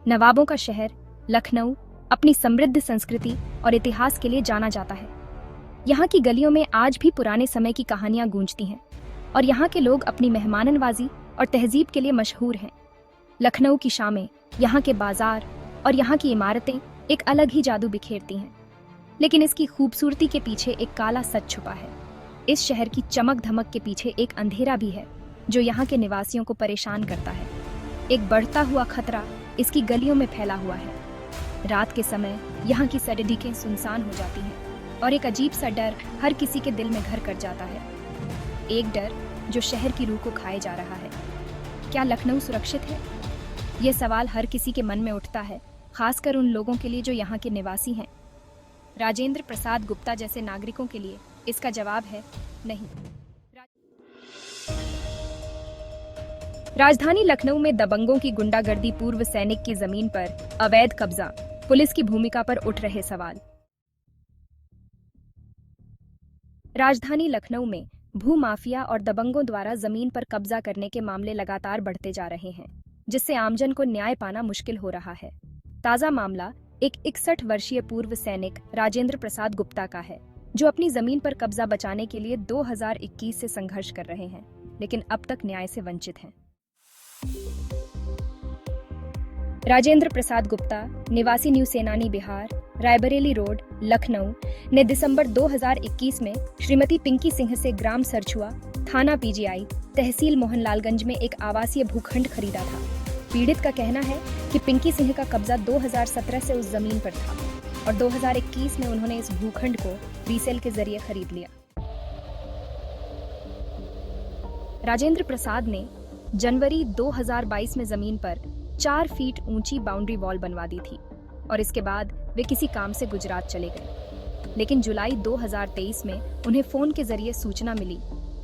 नवाबों का शहर लखनऊ अपनी समृद्ध संस्कृति और इतिहास के लिए जाना जाता है। यहाँ की गलियों में आज भी पुराने समय की कहानियां गूंजती हैं और यहाँ के लोग अपनी मेहमाननवाजी और तहजीब के लिए मशहूर हैं। लखनऊ की शामें, यहाँ के बाजार और यहाँ की इमारतें एक अलग ही जादू बिखेरती हैं। लेकिन इसकी खूबसूरती के पीछे एक काला सच छुपा है। इस शहर की चमक धमक के पीछे एक अंधेरा भी है जो यहाँ के निवासियों को परेशान करता है। एक बढ़ता हुआ खतरा इसकी गलियों में फैला हुआ है। रात के समय यहाँ की सड़कें सुनसान हो जाती हैं और एक अजीब सा डर हर किसी के दिल में घर कर जाता है। एक डर जो शहर की रूह को खाए जा रहा है। क्या लखनऊ सुरक्षित है? ये सवाल हर किसी के मन में उठता है, खासकर उन लोगों के लिए जो यहाँ के निवासी हैं। राजेंद्र प्रसाद गुप्ता जैसे नागरिकों के लिए इसका जवाब है नहीं। राजधानी लखनऊ में दबंगों की गुंडागर्दी, पूर्व सैनिक की जमीन पर अवैध कब्जा, पुलिस की भूमिका पर उठ रहे सवाल। राजधानी लखनऊ में भूमाफिया और दबंगों द्वारा जमीन पर कब्जा करने के मामले लगातार बढ़ते जा रहे हैं, जिससे आमजन को न्याय पाना मुश्किल हो रहा है। ताजा मामला एक 61 वर्षीय पूर्व सैनिक राजेंद्र प्रसाद गुप्ता का है, जो अपनी जमीन पर कब्जा बचाने के लिए 2021 से संघर्ष कर रहे हैं, लेकिन अब तक न्याय से वंचित हैं। राजेंद्र प्रसाद गुप्ता, निवासी न्यू सेनानी बिहार, रायबरेली रोड, लखनऊ, ने दिसंबर 2021 में श्रीमती पिंकी सिंह से ग्राम सरछुआ, थाना पीजीआई, तहसील मोहनलालगंज में एक आवासीय भूखंड खरीदा था। पीड़ित का कहना है कि पिंकी सिंह का कब्जा 2017 से उस जमीन पर था और 2021 में उन्होंने इस भूखंड को रीसेल के जरिए खरीद लिया। राजेंद्र प्रसाद ने जनवरी 2022 में जमीन पर 4 फीट ऊंची बाउंड्री वॉल बनवा दी थी और इसके बाद वे किसी काम से गुजरात चले गए। लेकिन जुलाई 2023 में उन्हें फोन के जरिए सूचना मिली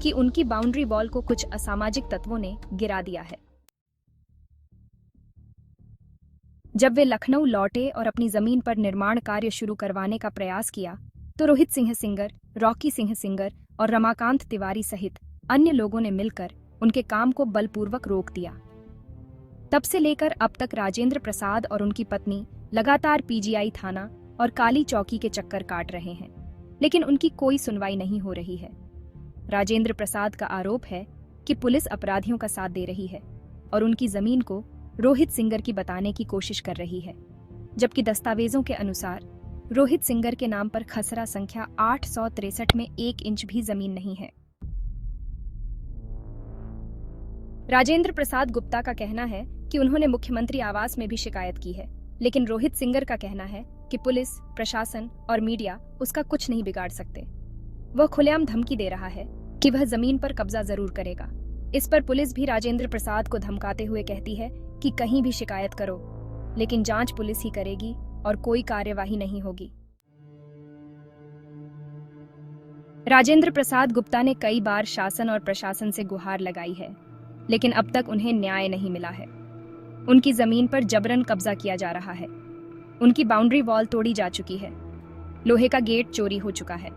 कि उनकी बाउंड्री वॉल को कुछ असामाजिक तत्वों ने गिरा दिया है। जब वे लखनऊ लौटे और अपनी जमीन पर निर्माण कार्य शुरू करवाने का प्रयास किया, तो Rohit Singh singer, Rocky Singh singer और रमाकांत तिवारी सहित अन्य लोगों ने मिलकर उनके काम को बलपूर्वक रोक दिया। तब से लेकर अब तक राजेंद्र प्रसाद और उनकी पत्नी लगातार पीजीआई थाना और काली चौकी के चक्कर काट रहे हैं, लेकिन उनकी कोई सुनवाई नहीं हो रही है। राजेंद्र प्रसाद का आरोप है कि पुलिस अपराधियों का साथ दे रही है और उनकी जमीन को रोहित सिंगर की बताने की कोशिश कर रही है, जबकि दस्तावेजों के अनुसार रोहित सिंगर के नाम पर खसरा संख्या 863 में 1 इंच भी जमीन नहीं है। राजेंद्र प्रसाद गुप्ता का कहना है कि उन्होंने मुख्यमंत्री आवास में भी शिकायत की है, लेकिन रोहित सिंगर का कहना है कि पुलिस, प्रशासन और मीडिया उसका कुछ नहीं बिगाड़ सकते। वह खुलेआम धमकी दे रहा है कि वह जमीन पर कब्जा जरूर करेगा। इस पर पुलिस भी राजेंद्र प्रसाद को धमकाते हुए कहती है कि कहीं भी शिकायत करो, लेकिन जांच पुलिस ही करेगी और कोई कार्यवाही नहीं होगी। राजेंद्र प्रसाद गुप्ता ने कई बार शासन और प्रशासन से गुहार लगाई है, लेकिन अब तक उन्हें न्याय नहीं मिला है। उनकी जमीन पर जबरन कब्जा किया जा रहा है। उनकी बाउंड्री वॉल तोड़ी जा चुकी है, लोहे का गेट चोरी हो चुका है,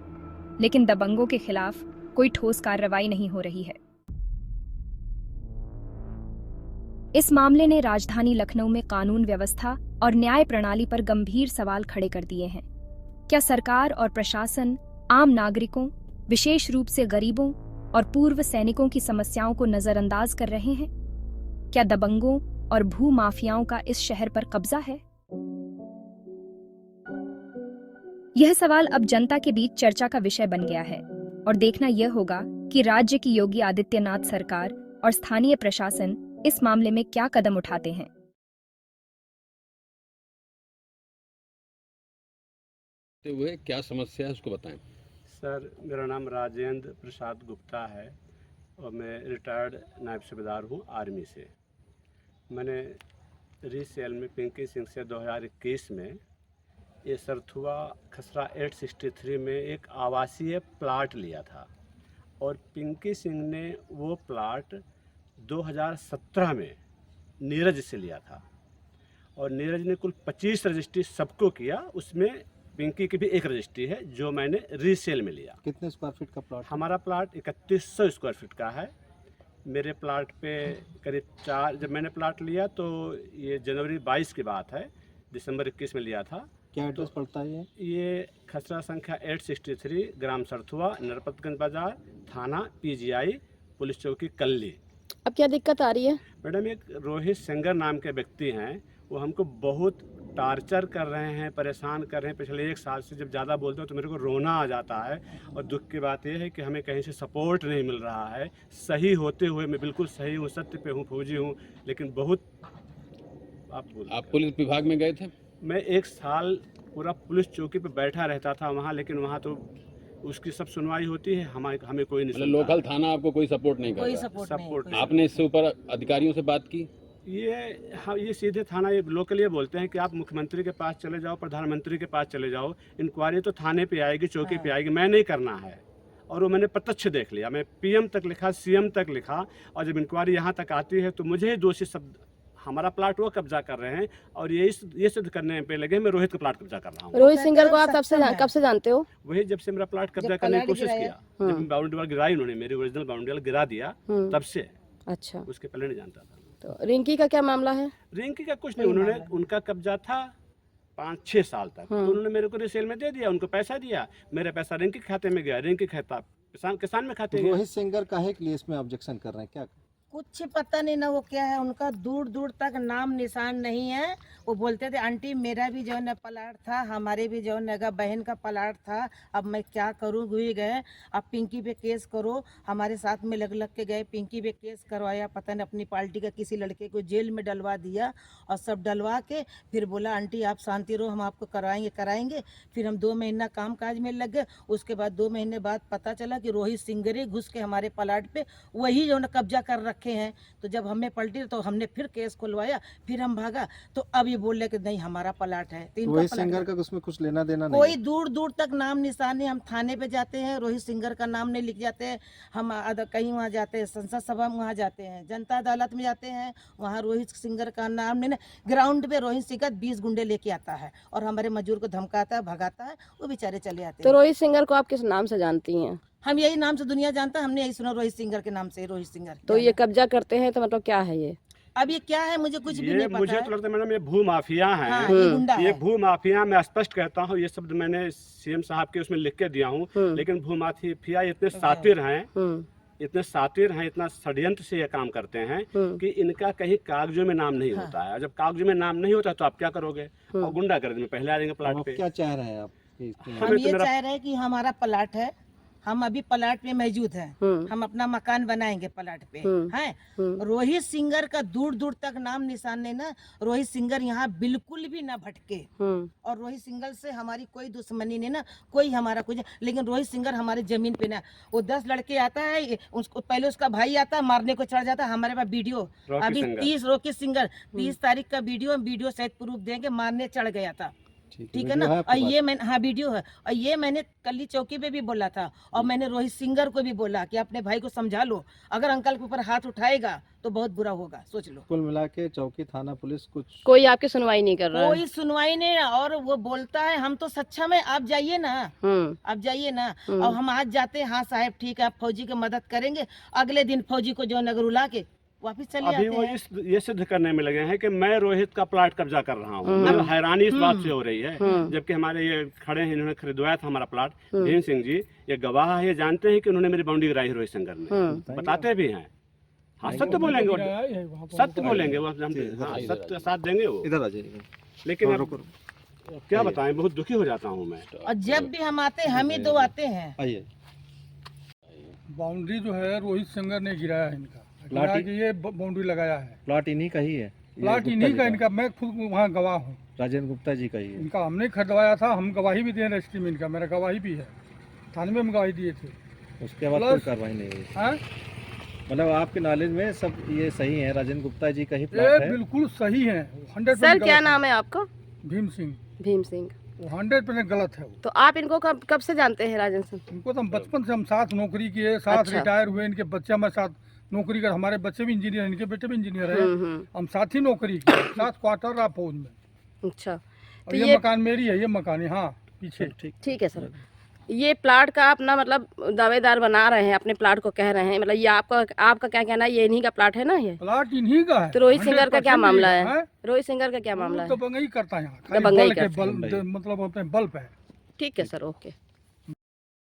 लेकिन दबंगों के खिलाफ कोई ठोस कार्रवाई नहीं हो रही है। इस मामले ने राजधानी लखनऊ में कानून व्यवस्था और न्याय प्रणाली पर गंभीर सवाल खड़े कर दिए हैं। क्या सरकार और प्रशासन आम नागरिकों, विशेष रूप से गरीबों और पूर्व सैनिकों की समस्याओं को नजरअंदाज कर रहे हैं? क्या दबंगों और भूमाफियाओं का इस शहर पर कब्जा है? यह सवाल अब जनता के बीच चर्चा का विषय बन गया है और देखना यह होगा कि राज्य की योगी आदित्यनाथ सरकार और स्थानीय प्रशासन इस मामले में क्या कदम उठाते हैं। हुए क्या समस्या है उसको बताएं। सर, मेरा नाम राजेंद्र प्रसाद गुप्ता है और मैं रिटायर्ड नायब सूबेदार हूँ आर्मी से। मैंने रीसेल में पिंकी सिंह से 2021 में ये सरथुआ खसरा 863 में एक आवासीय प्लाट लिया था और पिंकी सिंह ने वो प्लाट 2017 में नीरज से लिया था और नीरज ने कुल 25 रजिस्ट्री सबको किया, उसमें पिंकी की भी एक रजिस्ट्री है जो मैंने रीसेल में लिया। कितने स्क्वायर फीट का प्लॉट? हमारा प्लाट 3100 स्क्वायर फीट का है। मेरे प्लाट पे करीब 4, जब मैंने प्लाट लिया तो ये जनवरी 22 की बात है, दिसंबर 21 में लिया था। क्या एड्रेस पड़ता है ये खसरा संख्या 863, ग्राम सरथुआ, नरपतगंज बाजार, थाना PGI, पुलिस चौकी कल्ली। अब क्या दिक्कत आ रही है? मैडम, एक रोहित सेंगर नाम के व्यक्ति हैं, वो हमको बहुत टार्चर कर रहे हैं, परेशान कर रहे हैं। पिछले 1 साल से जब ज़्यादा बोलते हो तो मेरे को रोना आ जाता है। और दुख की बात यह है कि हमें कहीं से सपोर्ट नहीं मिल रहा है। सही होते हुए मैं बिल्कुल सही हूँ, सत्य पे हूँ, फौजी हूँ, लेकिन बहुत आप पुलिस विभाग में गए थे? मैं 1 साल पूरा पुलिस चौकी पे बैठा रहता था वहाँ, लेकिन वहाँ तो उसकी सब सुनवाई होती है, हमें कोई नहीं मतलब सुनता। लोकल थाना आपको कोई सपोर्ट नहीं कर कोई रहा? सपोर्ट सपोर्ट नहीं। आपने इससे ऊपर अधिकारियों से बात की? ये सीधे थाना, ये लोकल ये बोलते हैं कि आप मुख्यमंत्री के पास चले जाओ, प्रधानमंत्री के पास चले जाओ, इंक्वायरी तो थाने पे आएगी, चौकी पे आएगी, मैं नहीं करना है। और वो मैंने प्रत्यक्ष देख लिया, मैं PM तक लिखा, CM तक लिखा, और जब इंक्वायरी यहाँ तक आती है तो मुझे ही दोषी शब्द, हमारा प्लाट वो कब्जा कर रहे हैं और ये सिद्ध करने पे लगे मैं रोहित का प्लाट कब्जा कर रहा हूँ। रोहित सिंगर को आप कब से जानते हो? वही जब से मेरा प्लाट कब्जा जब करने की प्लाट कोशिश गिराया। किया, जब बाउंड्री वाल गिराई उन्होंने, मेरी ओरिजिनल बाउंड्री वाल गिरा दिया, तब से। अच्छा, उसके पहले नहीं जानता था। तो रिंकी का क्या मामला है? रिंकी का कुछ नहीं, उन्होंने, उनका कब्जा था 5-6 साल तक, तो उन्होंने मेरे को रिसेल में दे दिया, उनको पैसा दिया, मेरा पैसा रिंकी के खाते में गया, रिंकी खाता किसान में खाते गया। रोहित सिंगर काहे के लिए इसमें ऑब्जेक्शन कर रहे हैं? क्या कुछ पता नहीं ना वो क्या है, उनका दूर दूर तक नाम निशान नहीं है। वो बोलते थे आंटी मेरा भी जो है प्लाट था, हमारे भी जो है बहन का प्लाट था, अब मैं क्या करूँ, हुई गए, अब पिंकी पे केस करो। हमारे साथ में लग के गए, पिंकी पे केस करवाया, पता नहीं अपनी पार्टी का किसी लड़के को जेल में डलवा दिया, और सब डलवा के फिर बोला आंटी आप शांति रहो, हम आपको कराएंगे। फिर हम 2 महीना काम काज में लग गए। उसके बाद 2 महीने बाद पता चला कि रोहित सिंगरे घुस के हमारे प्लाट पे वही जो है कब्जा कर रखे हैं। तो जब हमें पलटी तो हमने फिर केस खुलवाया, फिर हम भागा, तो अब ये बोल रहे कि नहीं हमारा प्लाट है। तो रोहित सिंगर का उसमें कुछ लेना देना नहीं कोई है? दूर दूर तक नाम निशान नहीं। हम थाने पे जाते हैं, रोहित सिंगर का नाम नहीं लिख जाते हैं। हम कहीं वहाँ जाते हैं, संसद सभा में वहाँ जाते हैं, जनता अदालत में जाते हैं, वहाँ रोहित सिंगर का नाम नहीं। ग्राउंड पे रोहित सिंगर 20 गुंडे लेके आता है और हमारे मजदूर को धमकाता है, भगाता है, वो बेचारे चले आते तो हैं। रोहित सिंगर को आप किस नाम से जानती हैं? हम यही नाम से दुनिया जानता है, हमने यही सुना रोहित सिंगर के नाम से, रोहित सिंगर। तो ये कब्जा करते हैं तो मतलब क्या है ये? अब ये क्या है मुझे कुछ भी ये नहीं पता मुझे है। तो लगता है मैडम ये भू माफिया हैं। हाँ, ये गुंडा ये है। भू माफिया, मैं स्पष्ट कहता हूँ, ये शब्द मैंने CM साहब के उसमें लिख के दिया हूँ, लेकिन भू माफिया इतने सातिर हैं, इतना षड्यंत्र से ये काम करते हैं कि इनका कहीं कागजों में नाम नहीं होता है। जब कागजों में नाम नहीं होता तो आप क्या करोगे? और गुंडागर्दी में पहले आ जाएंगे प्लाट आप पे। क्या चाह रहे हैं आप? हम ये चाह रहे हैं कि हमारा प्लाट है, हम अभी प्लाट पे मौजूद हैं, हम अपना मकान बनाएंगे प्लाट पे हैं। रोहित सिंगर का दूर दूर तक नाम निशान नहीं ना। रोहित सिंगर यहाँ बिल्कुल भी ना भटके, और रोहित सिंगर से हमारी कोई दुश्मनी नहीं ना, कोई हमारा कुछ। लेकिन रोहित सिंगर हमारे जमीन पे ना, वो 10 लड़के आता है, उसको पहले उसका भाई आता है, मारने को चढ़ जाता है। हमारे पास वीडियो अभी 30 रोहित सिंगर 30 तारीख का वीडियो सहित प्रूफ देंगे, मारने चढ़ गया था। ठीक है ना। और ये मैंने, हाँ वीडियो है, और ये मैंने कल्ली चौकी पे भी बोला था, और मैंने रोहित सिंगर को भी बोला कि अपने भाई को समझा लो, अगर अंकल के ऊपर हाथ उठाएगा तो बहुत बुरा होगा, सोच लो। कुल मिला के चौकी, थाना, पुलिस कुछ कोई आपकी सुनवाई नहीं कर रहा है? कोई सुनवाई नहीं। और वो बोलता है हम तो सच्चा में, आप जाइए ना, आप जाइए ना। और हम आज जाते हैं, हाँ साहब ठीक है आप फौजी की मदद करेंगे, अगले दिन फौजी को जो नगर उला के वापिस चले अभी वो ये सिद्ध करने में लगे हैं कि मैं रोहित का प्लाट कब्जा कर रहा हूँ। मुझे हैरानी इस बात से हो रही है, जबकि हमारे ये खड़े हैं, इन्होंने खरीदवाया था हमारा प्लाट, भीम सिंह जी, ये गवाह है, ये जानते हैं कि उन्होंने मेरी बाउंड्री गिराई रोहित सिंगर ने, बताते भी हैं। हाँ सत्य बोलेंगे वो, सत्य बोलेंगे वो, हाँ सत्य साथ देंगे वो। इधर आ जाइए। लेकिन अब क्या बताएं, बहुत दुखी हो जाता हूँ मैं। और जब भी हम आते हम ही 2 आते हैं। आइए। बाउंड्री जो है रोहित सिंगर ने गिराया है इनका, प्लाट गिरा के ये बाउंड्री लगाया है। प्लाट इन्हीं का ही है? प्लाट इन्हीं का, इनका, मैं खुद वहाँ गवाह हूँ। राजेंद्र गुप्ता जी का ही है? इनका हमने खरीदवाया था, हम गवाही भी दिए रजिस्ट्री में, इनका मेरा गवाही भी है, थाने में हम गवाही दिए थे। उसके बाद कोई कार्रवाई नहीं हुई? हाँ मतलब आपके नॉलेज में सब ये सही है, राजेंद्र गुप्ता जी का ही प्लाट है? बिल्कुल सही है, 100%। सर क्या नाम है आपका? भीम सिंह। भीम सिंह। 100% गलत है वो। तो आप इनको कब से जानते हैं राजन सिंह? इनको तो हम बचपन से हम साथ नौकरी किए, साथ अच्छा। रिटायर हुए, इनके बच्चे हमारे साथ नौकरी कर, हमारे बच्चे भी इंजीनियर, इनके बेटे भी इंजीनियर है, हम साथ ही नौकरी किए, साथ क्वार्टर रहा फौज में। अच्छा, और तो ये मकान मेरी है, ये मकान है, हाँ पीछे। ठीक है सर। ये प्लाट का अपना मतलब दावेदार बना रहे हैं, अपने प्लाट को कह रहे हैं, मतलब ये आपका क्या कहना है, ये इन्हीं का प्लाट है ना ये? प्लाट इन्हीं का है। तो रोहित सिंगर का क्या 100% मामला है? है? रोहित सिंगर का क्या मामला है? तो बंगई करता है यहाँ, खाली दबंगई बल के करता बल मतलब अपने बल पे है। ठीक है सर, ओके।